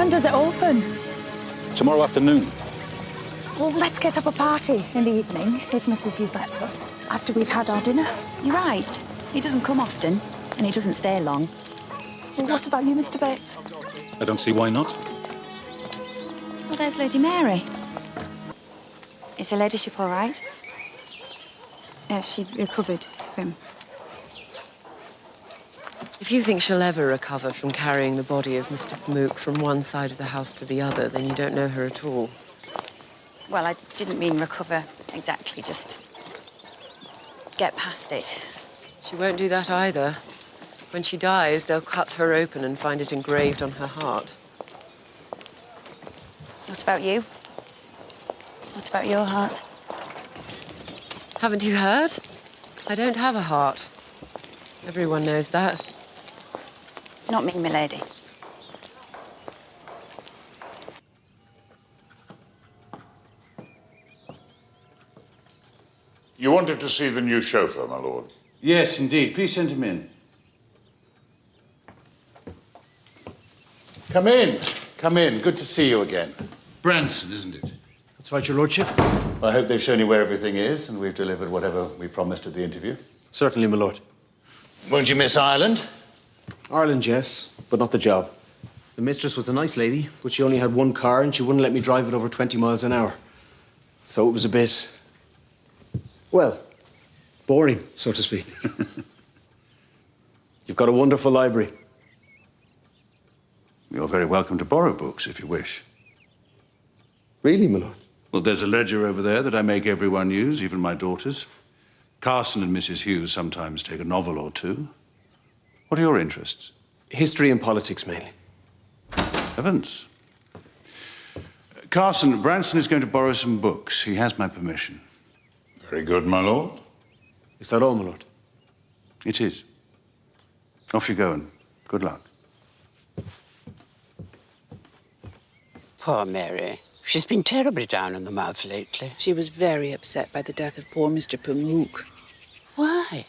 time does it open? Tomorrow afternoon. Well, let's get up a party in the evening, if Mrs. Hughes lets us, after we've had our dinner. You're right. He doesn't come often, and he doesn't stay long. Well, what about you, Mr. Bates? I don't see why not. Well, there's Lady Mary. Is her ladyship all right? Yes, she recovered from... If you think she'll ever recover from carrying the body of Mr. Pamuk from one side of the house to the other, then you don't know her at all. Well, I didn't mean recover exactly, just get past it. She won't do that either. When she dies, they'll cut her open and find it engraved on her heart. What about you? What about your heart? Haven't you heard? I don't have a heart. Everyone knows that. Not me, milady. You wanted to see the new chauffeur, my lord? Yes, indeed. Please send him in. Come in. Come in. Good to see you again. Branson, isn't it? That's right, your lordship. I hope they've shown you where everything is and we've delivered whatever we promised at the interview. Certainly, my lord. Won't you miss Ireland? Ireland, yes, but not the job. The mistress was a nice lady, but she only had one car and she wouldn't let me drive it over 20 miles an hour. So it was a bit, well, boring, so to speak. You've got a wonderful library. You're very welcome to borrow books if you wish. Really, my lord? Well, there's a ledger over there that I make everyone use, even my daughters. Carson and Mrs. Hughes sometimes take a novel or two. What are your interests? History and politics, mainly. Heavens. Carson, Branson is going to borrow some books. He has my permission. Very good, my lord. Is that all, my lord? It is. Off you go, and good luck. Poor Mary. She's been terribly down in the mouth lately. She was very upset by the death of poor Mr. Pamuk. Why?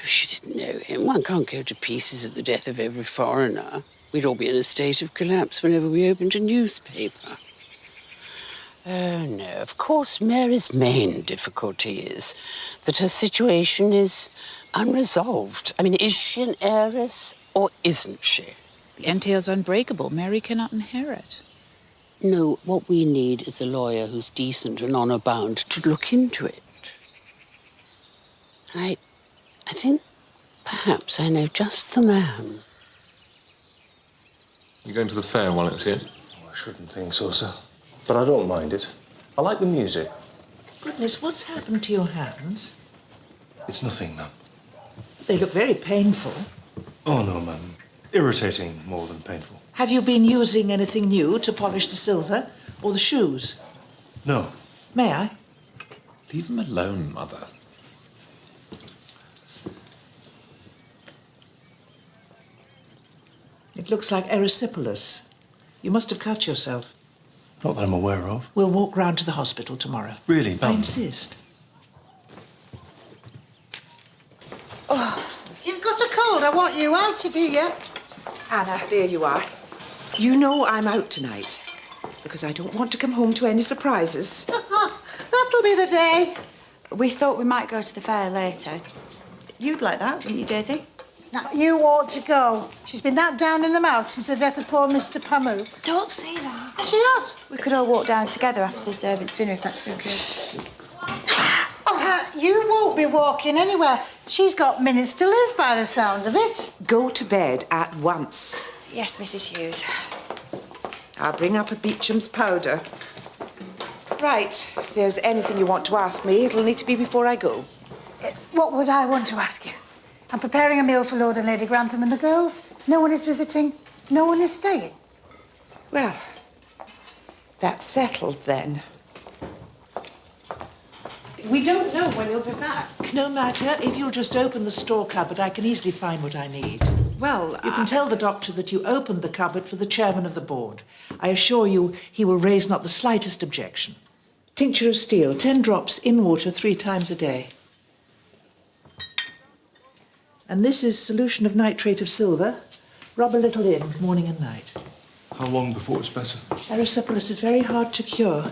She didn't know him. One can't go to pieces at the death of every foreigner. We'd all be in a state of collapse whenever we opened a newspaper. Oh, no. Of course, Mary's main difficulty is that her situation is unresolved. I mean, is she an heiress or isn't she? The entail's unbreakable. Mary cannot inherit. No, what we need is a lawyer who's decent and honour-bound to look into it. I think perhaps I know just the man. You going to the fair while it's here? I shouldn't think so, sir. But I don't mind it. I like the music. Goodness, what's happened to your hands? It's nothing, ma'am. They look very painful. Oh, no, ma'am. Irritating more than painful. Have you been using anything new to polish the silver or the shoes? No. May I? Leave him alone, Mother. It looks like erysipelas. You must have cut yourself. Not that I'm aware of. We'll walk round to the hospital tomorrow. Really, I ma'am? insist. Oh, you've got a cold. I want you out of here. Anna, there you are. You know I'm out tonight because I don't want to come home to any surprises. That'll be the day. We thought we might go to the fair later. You'd like that, wouldn't you, Daisy? Now, you ought to go. She's been that down in the mouth since the death of poor Mr. Pamuk. Don't say that. She has. We could all walk down together after the servants' dinner, if that's okay. You won't be walking anywhere. She's got minutes to live by the sound of it. Go to bed at once. Yes, Mrs. Hughes. I'll bring up a Beecham's powder. Right, if there's anything you want to ask me, it'll need to be before I go. What would I want to ask you? I'm preparing a meal for Lord and Lady Grantham and the girls. No one is visiting. No one is staying. Well, that's settled then. We don't know when you'll be back. No matter. If you'll just open the store cupboard, I can easily find what I need. Well, you can tell the doctor that you opened the cupboard for the chairman of the board. I assure you he will raise not the slightest objection. Tincture of steel, 10 drops in water 3 times a day. And this is solution of nitrate of silver. Rub a little in, morning and night. How long before it's better? Erysipelas is very hard to cure.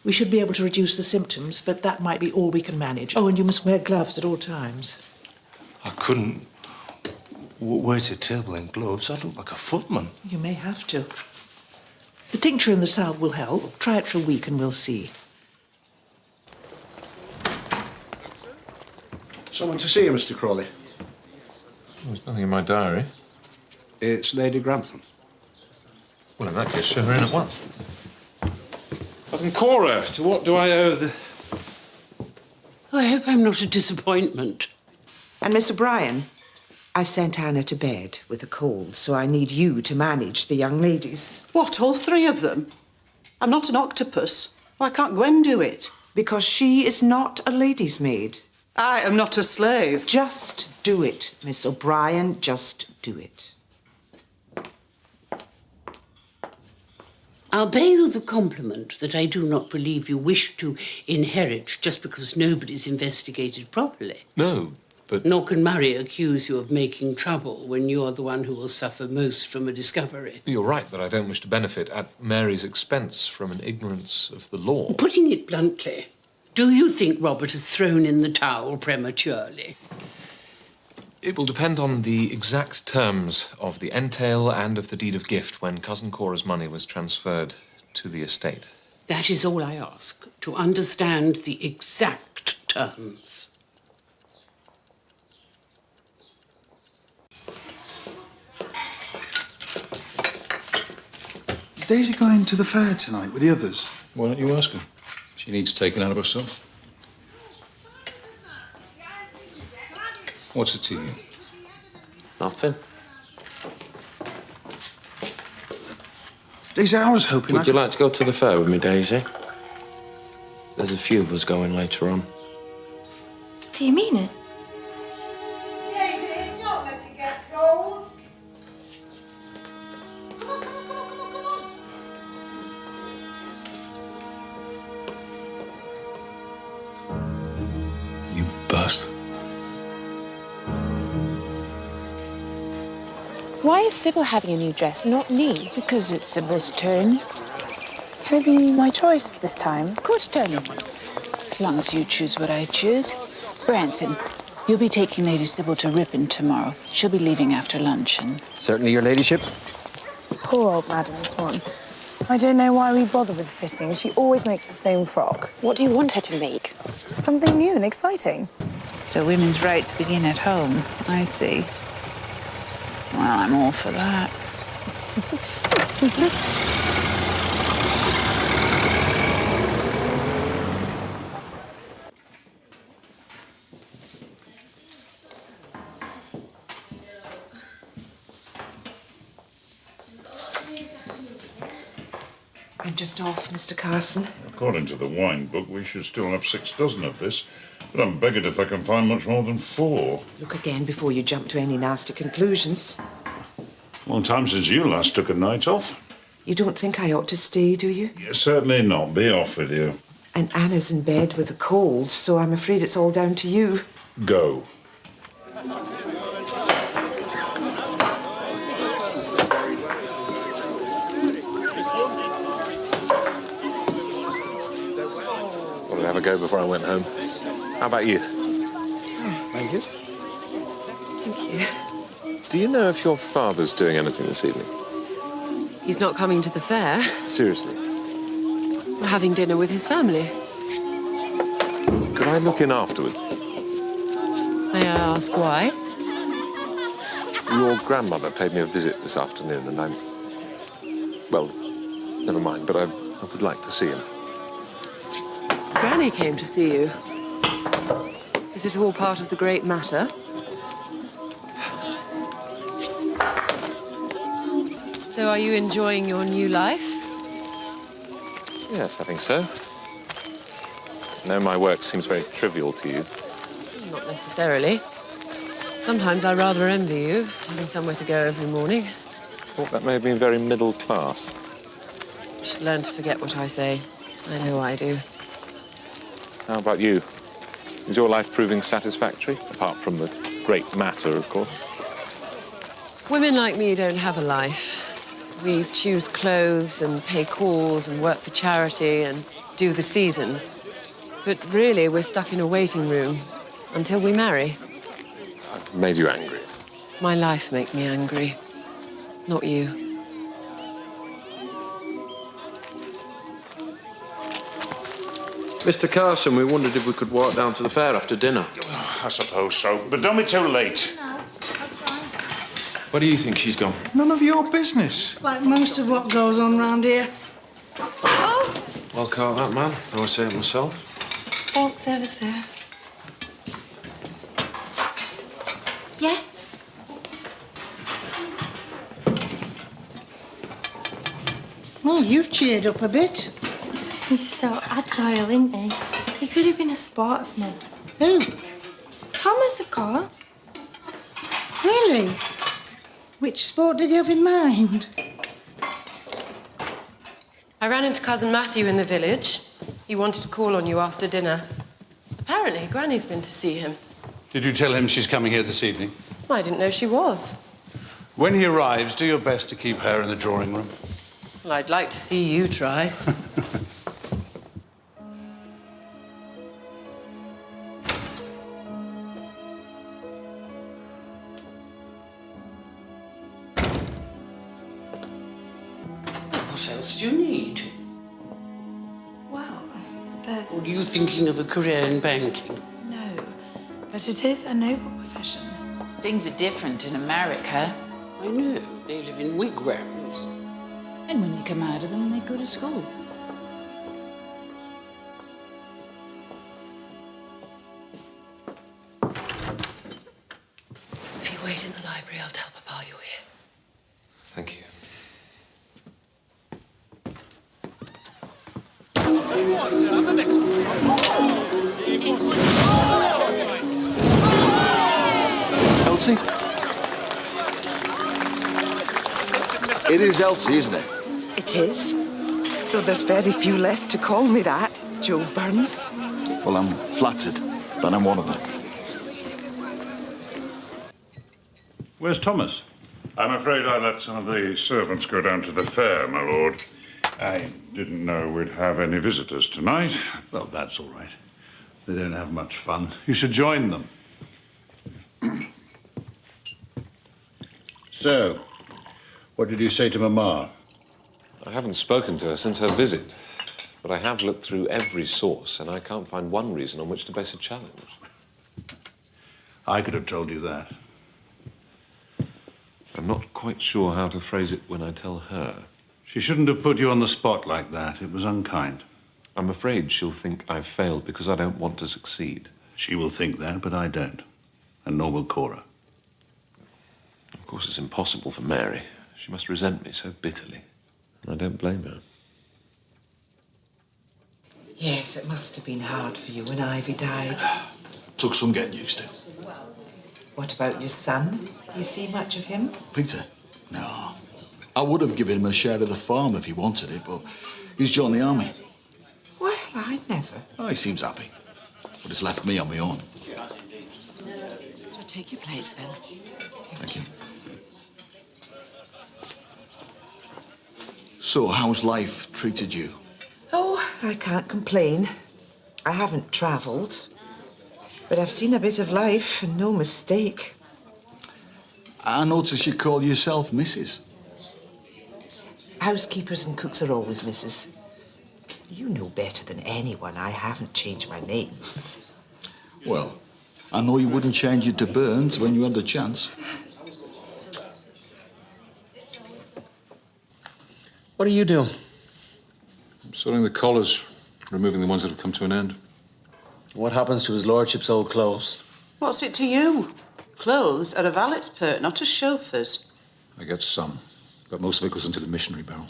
We should be able to reduce the symptoms, but that might be all we can manage. Oh, and you must wear gloves at all times. I couldn't wait at table in gloves. I look like a footman. You may have to. The tincture and the salve will help. Try it for a week and we'll see. Someone to see you, Mr. Crawley. There's nothing in my diary. It's Lady Grantham. Well, in that case, show her in at once. Cousin Cora, to what do I owe the... I hope I'm not a disappointment. And Miss O'Brien, I've sent Anna to bed with a cold, so I need you to manage the young ladies. What, all three of them? I'm not an octopus. Why can't Gwen do it? Because she is not a lady's maid. I am not a slave. Just do it, Miss O'Brien, just do it. I'll pay you the compliment that I do not believe you wish to inherit just because nobody's investigated properly. No, but... Nor can Murray accuse you of making trouble when you're the one who will suffer most from a discovery. You're right that I don't wish to benefit at Mary's expense from an ignorance of the law. Putting it bluntly, do you think Robert has thrown in the towel prematurely? It will depend on the exact terms of the entail and of the deed of gift when Cousin Cora's money was transferred to the estate. That is all I ask, to understand the exact terms. Is Daisy going to the fair tonight with the others? Why don't you ask her? She needs taking out of herself. What's it to you? Nothing. Daisy, I was hoping Would you like to go to the fair with me, Daisy? There's a few of us going later on. Do you mean it? Daisy, don't let it get cold. Come on. You bust. Why is Sybil having a new dress, not me? Because it's Sybil's turn. Can it be my choice this time? Of course, Tony. As long as you choose what I choose. Branson, you'll be taking Lady Sybil to Ripon tomorrow. She'll be leaving after luncheon. Certainly, your ladyship. Poor old Madam Swan. I don't know why we bother with fitting. She always makes the same frock. What do you want her to make? Something new and exciting. So women's rights begin at home. I see. Well, I'm all for that. I'm just off, Mr. Carson. According to the wine book, we should still have 6 dozen of this. But I'm beggared if I can find much more than 4. Look again before you jump to any nasty conclusions. Long time since you last took a night off. You don't think I ought to stay, do you? Yeah, certainly not. Be off with you. And Anna's in bed with a cold, so I'm afraid it's all down to you. Go. Wanted to have a go before I went home. How about you? Thank you. Thank you. Do you know if your father's doing anything this evening? He's not coming to the fair. Seriously? We're having dinner with his family. Could I look in afterwards? May I ask why? Your grandmother paid me a visit this afternoon and I'm... Well, never mind, but I would like to see him. Granny came to see you. Is it all part of the great matter? So are you enjoying your new life? Yes, I think so. I know my work seems very trivial to you. Not necessarily. Sometimes I rather envy you, having somewhere to go every morning. Thought that may have been very middle class. I should learn to forget what I say. I know I do. How about you? Is your life proving satisfactory? Apart from the great matter, of course. Women like me don't have a life. We choose clothes and pay calls and work for charity and do the season. But really, we're stuck in a waiting room until we marry. I've made you angry. My life makes me angry, not you. Mr. Carson, we wondered if we could walk down to the fair after dinner. I suppose so, but don't be too late. Where do you think she's gone? None of your business. Like most of what goes on round here. Well caught that, man. I was saying it myself. Thanks ever so. Yes. Well, you've cheered up a bit. He's so agile, isn't he? He could have been a sportsman. Who? Thomas, of course. Really? Which sport did you have in mind? I ran into Cousin Matthew in the village. He wanted to call on you after dinner. Apparently, Granny's been to see him. Did you tell him she's coming here this evening? I didn't know she was. When he arrives, do your best to keep her in the drawing room. Well, I'd like to see you try. What else do you need? Well, there's... Were you thinking of a career in banking? No, but it is a noble profession. Things are different in America. I know. They live in wigwams. And when they come out of them, they go to school. If you wait in the library, I'll tell Papa you're here. Thank you. Elsie? It is Elsie, isn't it? It is. Though there's very few left to call me that, Joe Burns. Well, I'm flattered that I'm one of them. Where's Thomas? I'm afraid I let some of the servants go down to the fair, my lord. I didn't know we'd have any visitors tonight. Well, that's all right. They don't have much fun. You should join them. So, what did you say to Mamma? I haven't spoken to her since her visit, but I have looked through every source and I can't find one reason on which to base a challenge. I could have told you that. I'm not quite sure how to phrase it when I tell her. She shouldn't have put you on the spot like that. It was unkind. I'm afraid she'll think I've failed because I don't want to succeed. She will think that, but I don't. And nor will Cora. Of course, it's impossible for Mary. She must resent me so bitterly. And I don't blame her. Yes, it must have been hard for you when Ivy died. Took some getting used to. What about your son? Do you see much of him? Peter? No. I would have given him a share of the farm if he wanted it, but he's joined the army. Well, I never. Oh, he seems happy. But it's left me on my own. So take your plates then. Thank you. So, how's life treated you? Oh, I can't complain. I haven't travelled, but I've seen a bit of life, and no mistake. I notice you call yourself Mrs. Housekeepers and cooks are always Mrs. You know better than anyone I haven't changed my name. Well, I know you wouldn't change it to Burns when you had the chance. What are you doing? I'm sorting the collars, removing the ones that have come to an end. What happens to his lordship's old clothes? What's it to you? Clothes are a valet's pert, not a chauffeur's. I get some, but most of it goes into the missionary barrel.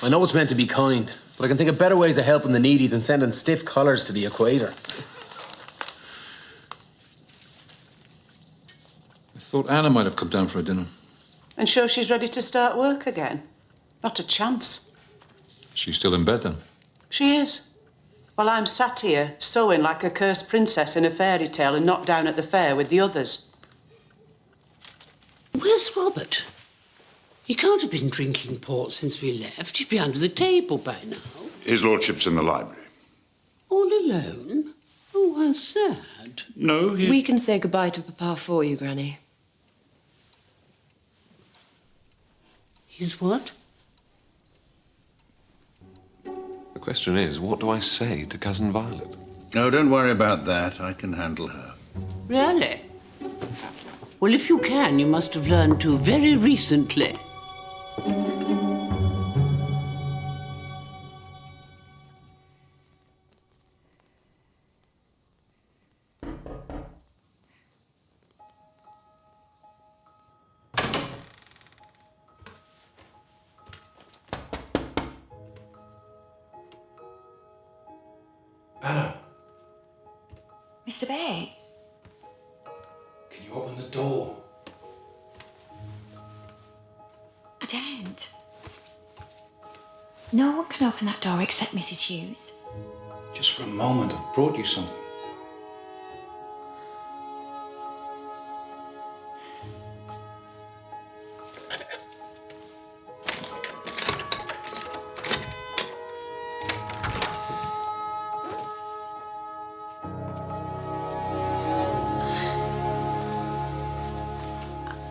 I know it's meant to be kind, but I can think of better ways of helping the needy than sending stiff collars to the equator. I thought Anna might have come down for a dinner. And sure she's ready to start work again? Not a chance. She's still in bed then? She is. While I'm sat here, sewing like a cursed princess in a fairy tale and not down at the fair with the others. Where's Robert? He can't have been drinking port since we left. He'd be under the table by now. His lordship's in the library. All alone? Oh, how sad. No, he... We can say goodbye to Papa for you, Granny. He's what? The question is, what do I say to Cousin Violet? Oh, don't worry about that. I can handle her. Really? Well, if you can, you must have learned to very recently. Anna, Mr. Bates? can you open the door? I don't. No one can open that door except Mrs. Hughes. Just for a moment, I've brought you something.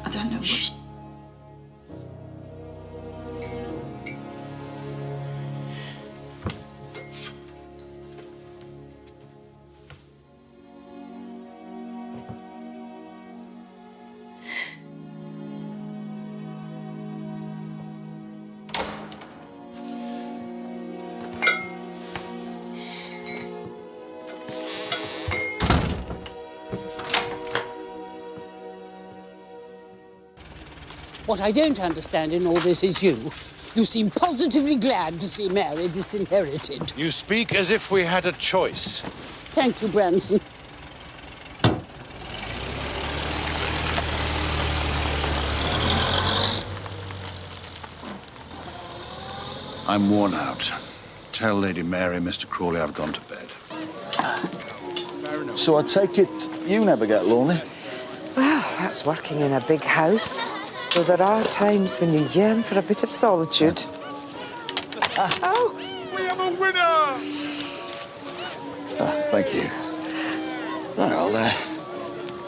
I don't know what... What I don't understand in all this is you. You seem positively glad to see Mary disinherited. You speak as if we had a choice. Thank you, Branson. I'm worn out. Tell Lady Mary, Mr. Crawley, I've gone to bed. So I take it you never get lonely? Well, that's working in a big house. Though there are times when you yearn for a bit of solitude. Oh! We have a winner! Thank you. Well,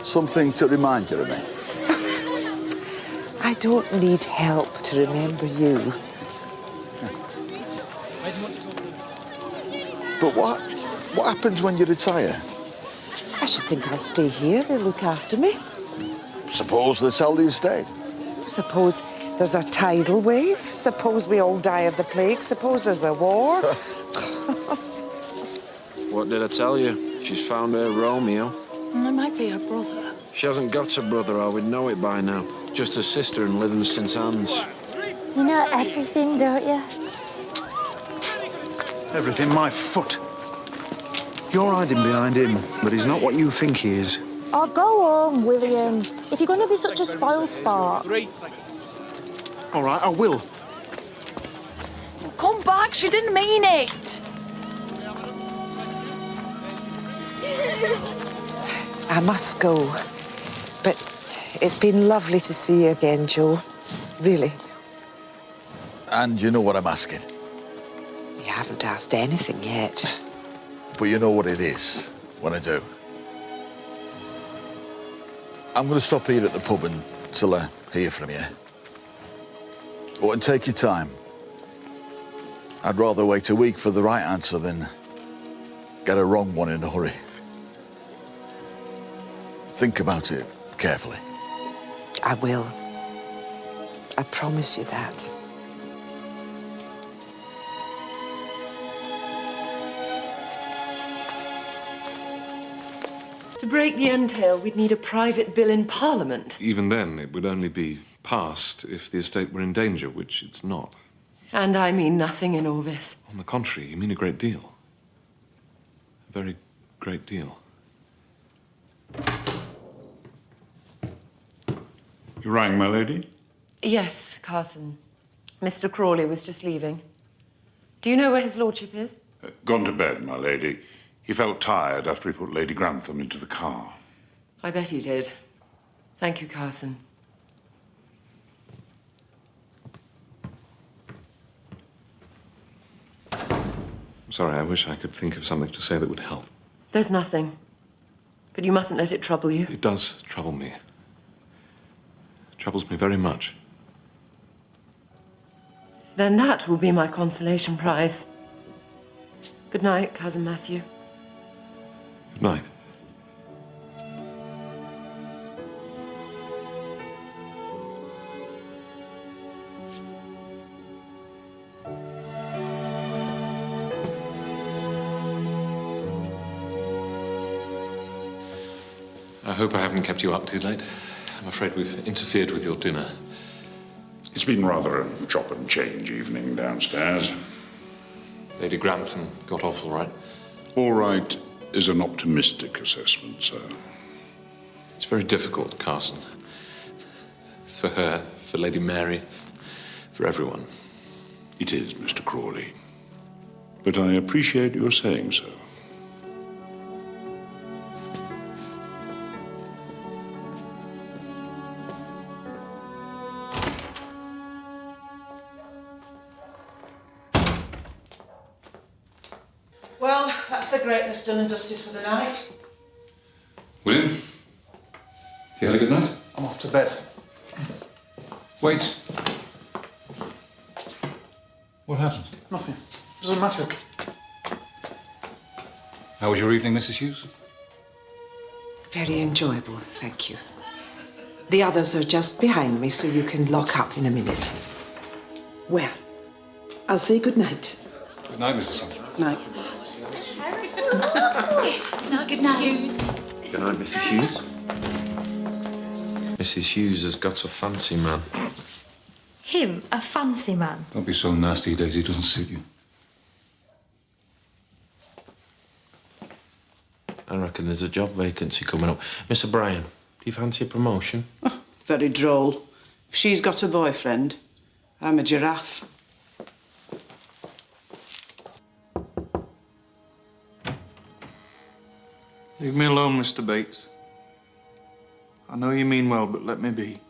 something to remind you of me. I don't need help to remember you. But what happens when you retire? I should think I'll stay here. They'll look after me. Suppose they sell the estate. Suppose there's a tidal wave. Suppose we all die of the plague. Suppose there's a war. What did I tell you? She's found her Romeo. It might be her brother. She hasn't got a brother, or we'd know it by now. Just a sister and living since Anne's. You know everything, don't you? Everything my foot. You're hiding behind him, but he's not what you think he is. Oh, go home, William. If you're going to be such a spoil sport. All right, I will. Come back, she didn't mean it. I must go. But it's been lovely to see you again, Joe. Really. And you know what I'm asking. You haven't asked anything yet. But you know what it is when I do. I'm going to stop here at the pub until I hear from you. Oh, and take your time. I'd rather wait a week for the right answer than get a wrong one in a hurry. Think about it carefully. I will. I promise you that. To break the entail, we'd need a private bill in Parliament. Even then, it would only be passed if the estate were in danger, which it's not. And I mean nothing in all this. On the contrary, you mean a great deal. A very great deal. You rang, my lady? Yes, Carson. Mr. Crawley was just leaving. Do you know where his lordship is? Gone to bed, my lady. He felt tired after he put Lady Grantham into the car. I bet he did. Thank you, Carson. I'm sorry, I wish I could think of something to say that would help. There's nothing. But you mustn't let it trouble you. It does trouble me. It troubles me very much. Then that will be my consolation prize. Good night, Cousin Matthew. Good night. I hope I haven't kept you up too late. I'm afraid we've interfered with your dinner. It's been rather a chop and change evening downstairs. Lady Grantham got off all right? All right is an optimistic assessment, sir. It's very difficult, Carson. For her, for Lady Mary, for everyone. It is, Mr. Crawley. But I appreciate your saying so. Well, that's the greatness done and dusted for the night. William? You had a good night? I'm off to bed. Wait. What happened? Nothing. Doesn't matter. How was your evening, Mrs. Hughes? Very enjoyable, thank you. The others are just behind me, so you can lock up in a minute. Well, I'll say good night. Good night, Mrs. Hughes. Night. Good night. Good night, Mrs. Hughes. Mrs. Hughes has got a fancy man. Him, a fancy man. Don't be so nasty, Daisy. It doesn't suit you. I reckon there's a job vacancy coming up. Miss O'Brien, do you fancy a promotion? Oh, very droll. If she's got a boyfriend, I'm a giraffe. Leave me alone, Mr. Bates. I know you mean well, but let me be.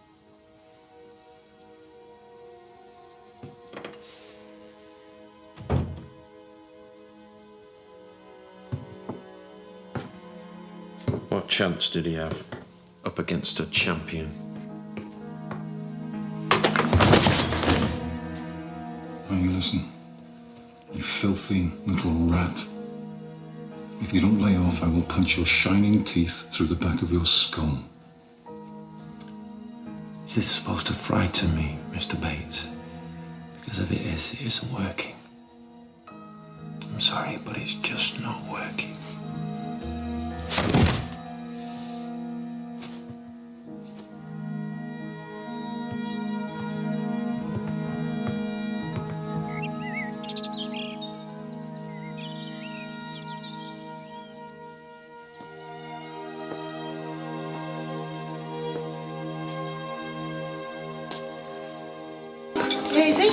What chance did he have up against a champion? Now you listen. You filthy little rat. If you don't lay off, I will punch your shining teeth through the back of your skull. Is this supposed to frighten me, Mr. Bates? Because if it is, it isn't working. I'm sorry, but it's just not working. Daisy,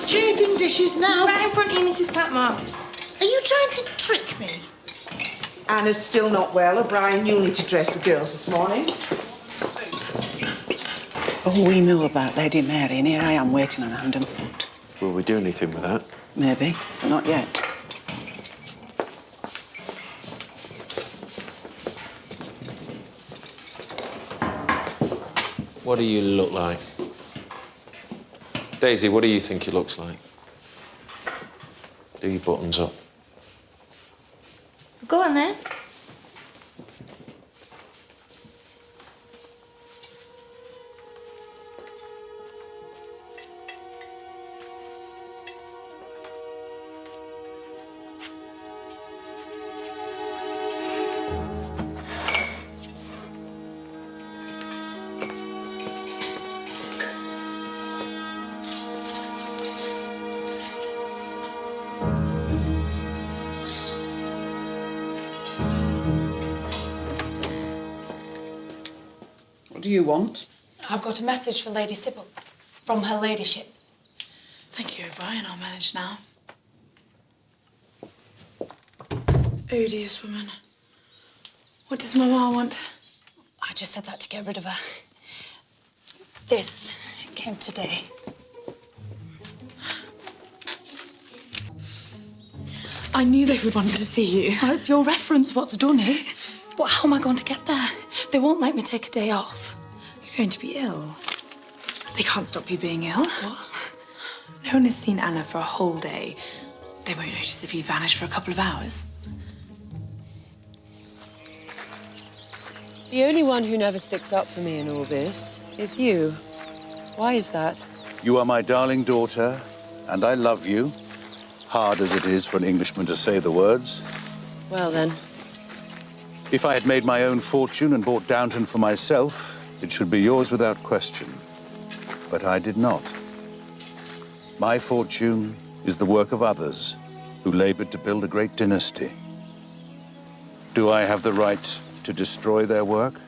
chafing dishes now. Right in front of you, Mrs. Patmore. Are you trying to trick me? Anna's still not well. O'Brien, you'll need to dress the girls this morning. Oh, we knew about Lady Mary, and here I am waiting on hand and foot. Will we do anything with that? Maybe, but not yet. What do you look like? Daisy, what do you think he looks like? Do your buttons up. Go on then. What do you want? I've got a message for Lady Sybil from her ladyship. Thank you, O'Brien. I'll manage now. Odious woman. What does Mama want? I just said that to get rid of her. This came today. I knew they would want to see you. Well, it's your reference what's done it. But how am I going to get there? They won't let me take a day off. You're going to be ill. They can't stop you being ill. What? No one has seen Anna for a whole day. They won't notice if you vanish for a couple of hours. The only one who never sticks up for me in all this is you. Why is that? You are my darling daughter, and I love you. Hard as it is for an Englishman to say the words. Well, then. If I had made my own fortune and bought Downton for myself, it should be yours without question. But I did not. My fortune is the work of others who labored to build a great dynasty. Do I have the right to destroy their work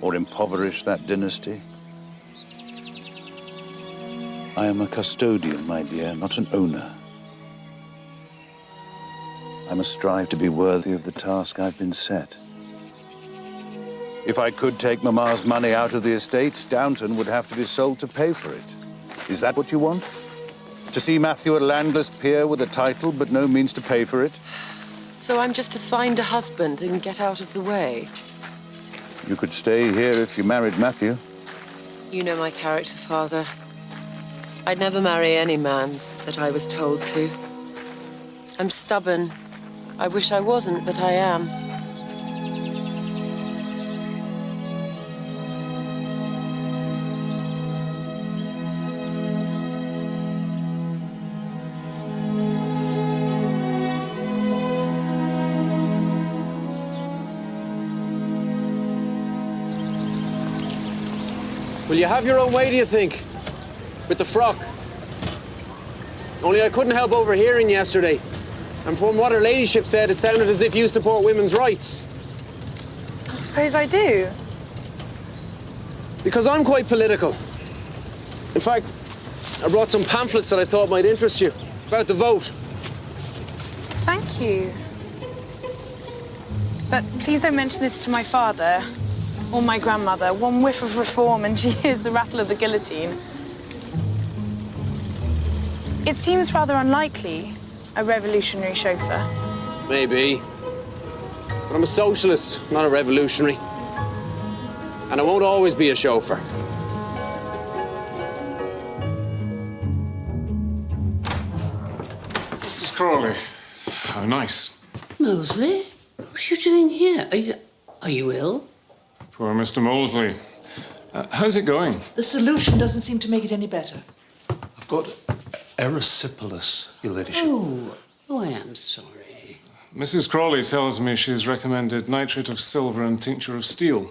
or impoverish that dynasty? I am a custodian, my dear, not an owner. I must strive to be worthy of the task I've been set. If I could take Mamma's money out of the estate, Downton would have to be sold to pay for it. Is that what you want? To see Matthew a landless peer with a title but no means to pay for it? So I'm just to find a husband and get out of the way? You could stay here if you married Matthew. You know my character, Father. I'd never marry any man that I was told to. I'm stubborn. I wish I wasn't, but I am. Will you have your own way, do you think? With the frock? Only I couldn't help overhearing yesterday. And from what her ladyship said, it sounded as if you support women's rights. I suppose I do. Because I'm quite political. In fact, I brought some pamphlets that I thought might interest you about the vote. Thank you. But please don't mention this to my father or my grandmother. One whiff of reform and she hears the rattle of the guillotine. It seems rather unlikely, a revolutionary chauffeur. Maybe. But I'm a socialist, not a revolutionary. And I won't always be a chauffeur. Mrs. Crawley, how nice. Mosley, what are you doing here? Are you ill? Poor Mr. Molesley. How's it going? The solution doesn't seem to make it any better. I've got erysipelas, Your Ladyship. Oh, I am sorry. Mrs. Crawley tells me she's recommended nitrate of silver and tincture of steel.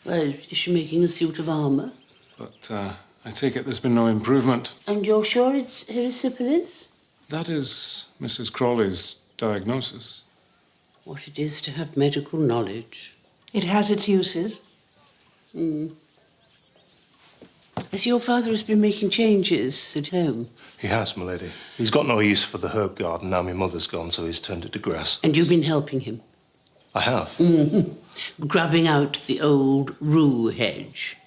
Well, is she making a suit of armour? But I take it there's been no improvement. And you're sure it's erysipelas? That is Mrs. Crawley's diagnosis. What it is to have medical knowledge. It has its uses. As your father has been making changes at home. He has, my lady. He's got no use for the herb garden now my mother's gone, so he's turned it to grass. And you've been helping him? I have. Grubbing out the old rue hedge.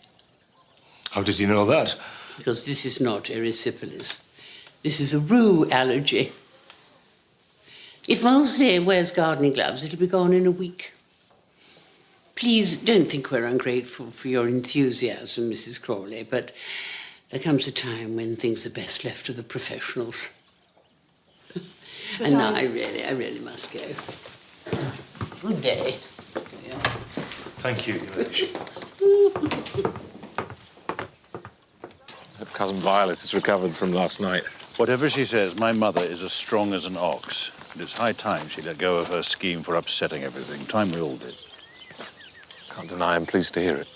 How did you know that? Because this is not erysipelas. This is a rue allergy. If Mosley wears gardening gloves, it'll be gone in a week. Please don't think we're ungrateful for your enthusiasm, Mrs. Crawley, but there comes a time when things are best left to the professionals. And now I really must go. Good day. Thank you, Your Ladyship. Cousin Violet has recovered from last night. Whatever she says, my mother is as strong as an ox. And it's high time she let go of her scheme for upsetting everything. Time we all did. Can't deny I'm pleased to hear it.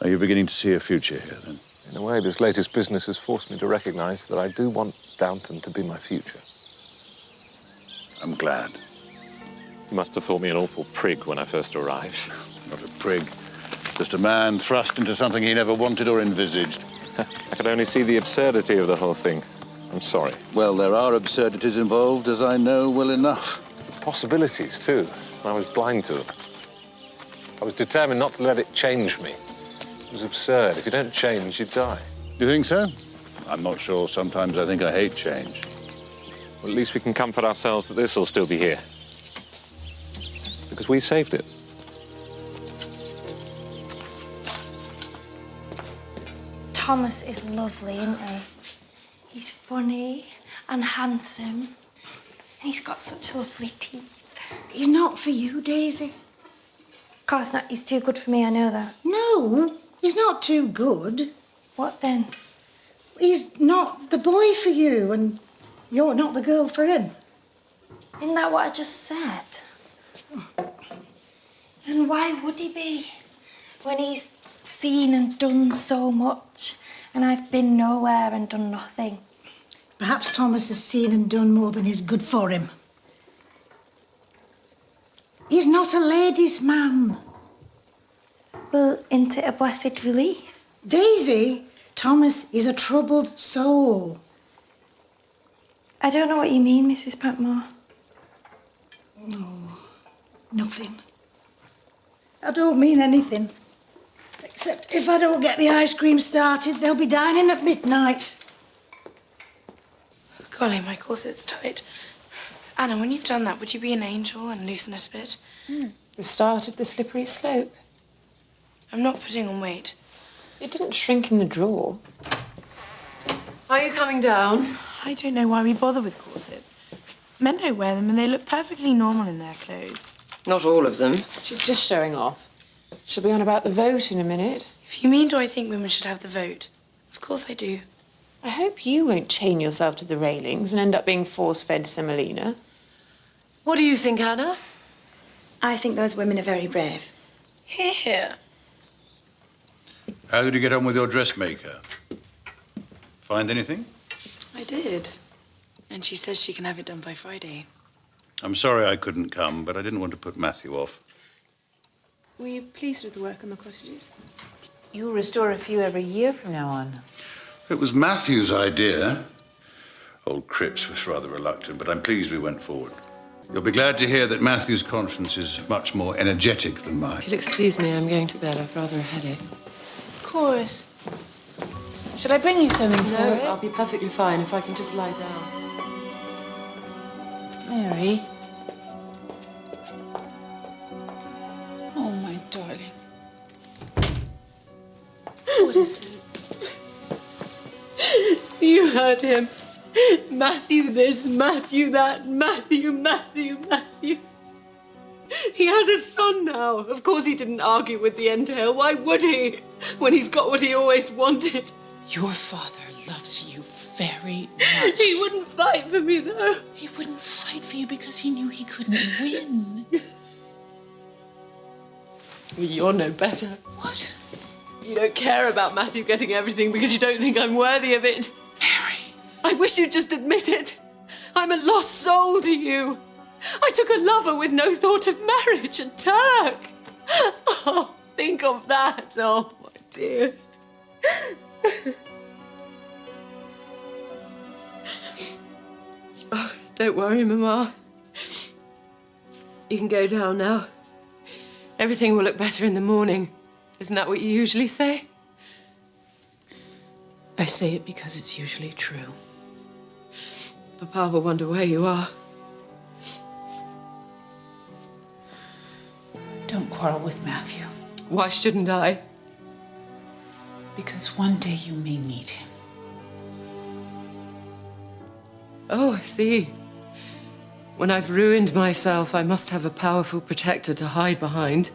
Are you beginning to see a future here, then? In a way, this latest business has forced me to recognise that I do want Downton to be my future. I'm glad. You must have thought me an awful prig when I first arrived. Not a prig. Just a man thrust into something he never wanted or envisaged. I could only see the absurdity of the whole thing. I'm sorry. Well, there are absurdities involved, as I know well enough. Possibilities, too. I was blind to them. I was determined not to let it change me. It was absurd. If you don't change, you die. Do you think so? I'm not sure. Sometimes I think I hate change. Well, at least we can comfort ourselves that this will still be here. Because we saved it. Thomas is lovely, isn't he? He's funny and handsome. And he's got such lovely teeth. He's not for you, Daisy. Of course not. He's too good for me, I know that. No, he's not too good. What then? He's not the boy for you, and you're not the girl for him. Isn't that what I just said? And why would he be? When he's seen and done so much, and I've been nowhere and done nothing. Perhaps Thomas has seen and done more than is good for him. He's not a ladies' man. Well, isn't it a blessed relief? Daisy, Thomas is a troubled soul. I don't know what you mean, Mrs. Patmore. No, nothing. I don't mean anything. Except if I don't get the ice cream started, they'll be dining at midnight. Golly, my corset's tight. Anna, when you've done that, would you be an angel and loosen it a bit? The start of the slippery slope. I'm not putting on weight. It didn't shrink in the drawer. Are you coming down? I don't know why we bother with corsets. Men don't wear them and they look perfectly normal in their clothes. Not all of them. She's just showing off. She'll be on about the vote in a minute. If you mean do I think women should have the vote? Of course I do. I hope you won't chain yourself to the railings and end up being force-fed semolina. What do you think, Anna? I think those women are very brave. Hear, hear. How did you get on with your dressmaker? Find anything? I did. And she says she can have it done by Friday. I'm sorry I couldn't come, but I didn't want to put Matthew off. Were you pleased with the work on the cottages? You'll restore a few every year from now on. It was Matthew's idea. Old Cripps was rather reluctant, but I'm pleased we went forward. You'll be glad to hear that Matthew's conscience is much more energetic than mine. If you'll excuse me, I'm going to bed. I've rather a headache. Of course. Should I bring you something for it? No, I'll be perfectly fine if I can just lie down. Mary. Oh, my darling. What is it? You heard him. Matthew this, Matthew that, Matthew. He has a son now. Of course he didn't argue with the entail. Why would he? When he's got what he always wanted. Your father loves you very much. He wouldn't fight for me, though. He wouldn't fight for you because he knew he couldn't win. Well, you're no better. What? You don't care about Matthew getting everything because you don't think I'm worthy of it. Mary. I wish you'd just admit it. I'm a lost soul to you. I took a lover with no thought of marriage, a Turk. Oh, think of that. Oh, my dear. Oh, don't worry, Mama. You can go down now. Everything will look better in the morning. Isn't that what you usually say? I say it because it's usually true. Papa will wonder where you are. Don't quarrel with Matthew. Why shouldn't I? Because one day you may need him. Oh, I see. When I've ruined myself, I must have a powerful protector to hide behind.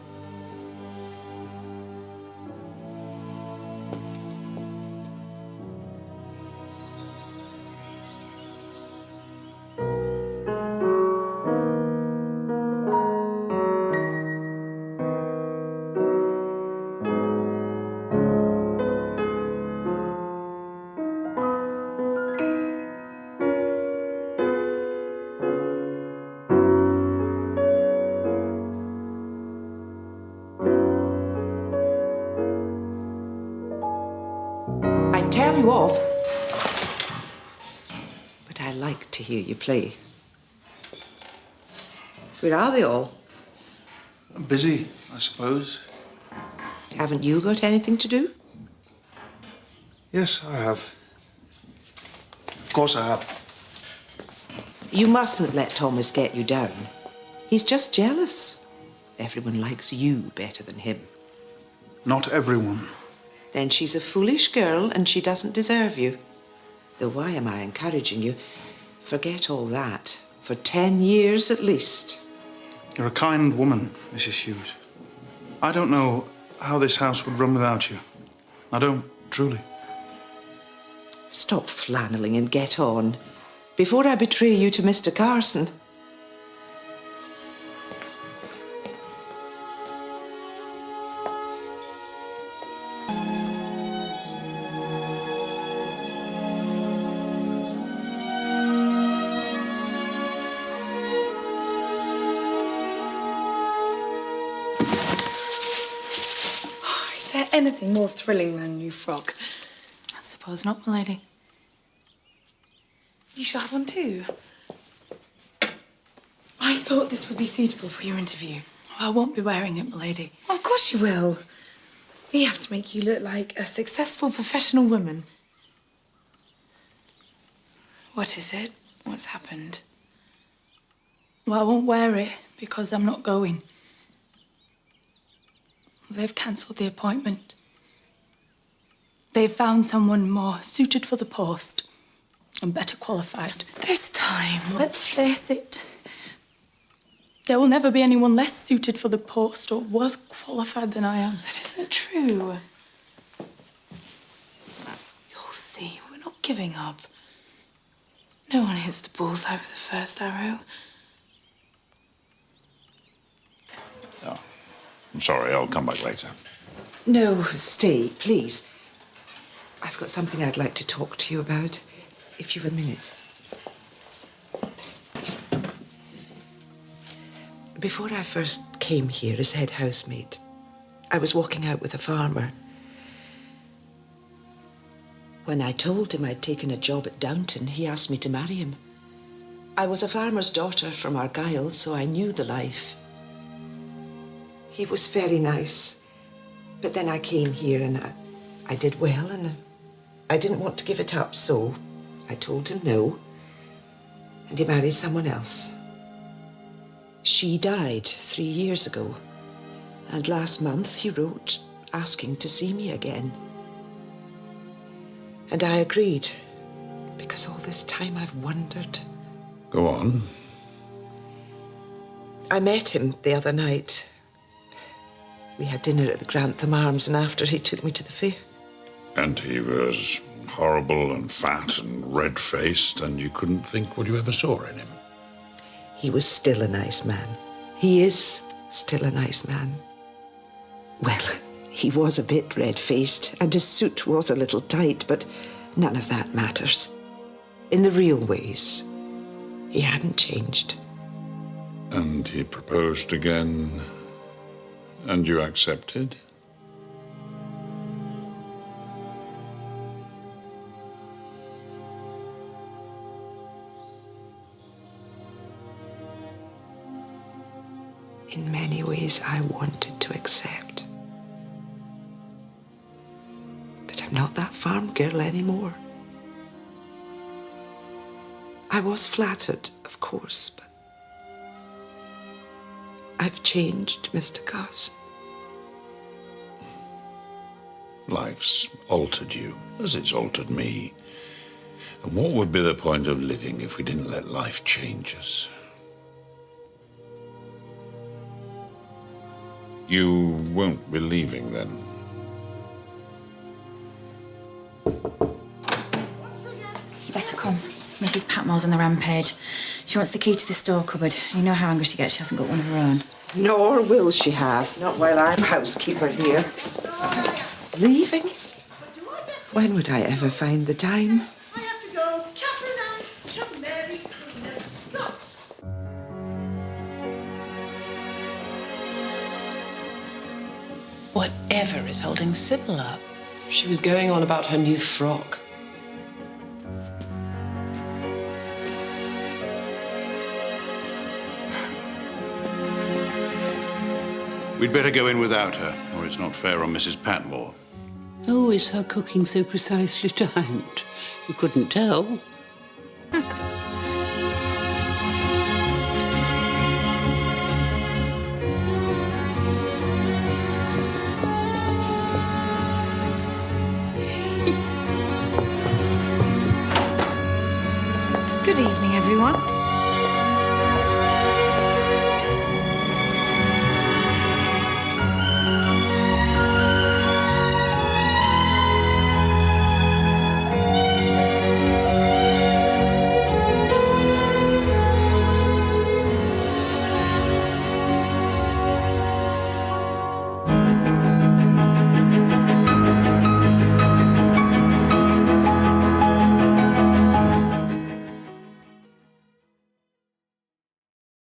Tell you off, but I like to hear you play. Where are they all? I'm busy, I suppose. Haven't you got anything to do? Yes, I have. Of course I have. You mustn't let Thomas get you down. He's just jealous. Everyone likes you better than him. Not everyone. Then she's a foolish girl and she doesn't deserve you. Though why am I encouraging you? Forget all that. For 10 years at least. You're a kind woman, Mrs. Hughes. I don't know how this house would run without you. I don't, truly. Stop flanneling and get on. Before I betray you to Mr. Carson. Is there anything more thrilling than a new frock? I suppose not, my lady. You should have one too. I thought this would be suitable for your interview. I won't be wearing it, my lady. Of course you will. We have to make you look like a successful professional woman. What is it? What's happened? Well, I won't wear it because I'm not going. They've cancelled the appointment. They've found someone more suited for the post and better qualified. This time, let's face it, there will never be anyone less suited for the post or worse qualified than I am. That isn't true. You'll see, we're not giving up. No one hits the bullseye with the first arrow. Oh, I'm sorry, I'll come back later. No, stay, please. I've got something I'd like to talk to you about, if you've a minute. Before I first came here as head housemaid, I was walking out with a farmer. When I told him I'd taken a job at Downton, he asked me to marry him. I was a farmer's daughter from Argyll, so I knew the life. He was very nice, but then I came here and I did well and I didn't want to give it up, so I told him no, and he married someone else. She died 3 years ago, and last month he wrote asking to see me again. And I agreed, because all this time I've wondered. Go on. I met him the other night. We had dinner at the Grantham Arms, and after he took me to the fair. And he was horrible and fat and red-faced, and you couldn't think what you ever saw in him. He was still a nice man. He is still a nice man. Well, he was a bit red-faced, and his suit was a little tight, but none of that matters. In the real ways, he hadn't changed. And he proposed again, and you accepted? In many ways, I wanted to accept. But I'm not that farm girl anymore. I was flattered, of course, but I've changed, Mr. Carson. Life's altered you, as it's altered me. And what would be the point of living if we didn't let life change us? You won't be leaving, then? You better come. Mrs. Patmore's on the rampage. She wants the key to the store cupboard. You know how angry she gets. She hasn't got one of her own. Nor will she have, not while I'm housekeeper here. Leaving? When would I ever find the time? Whatever is holding Sybil up? She was going on about her new frock. We'd better go in without her, or it's not fair on Mrs. Patmore. Oh, is her cooking so precisely timed? You couldn't tell. want?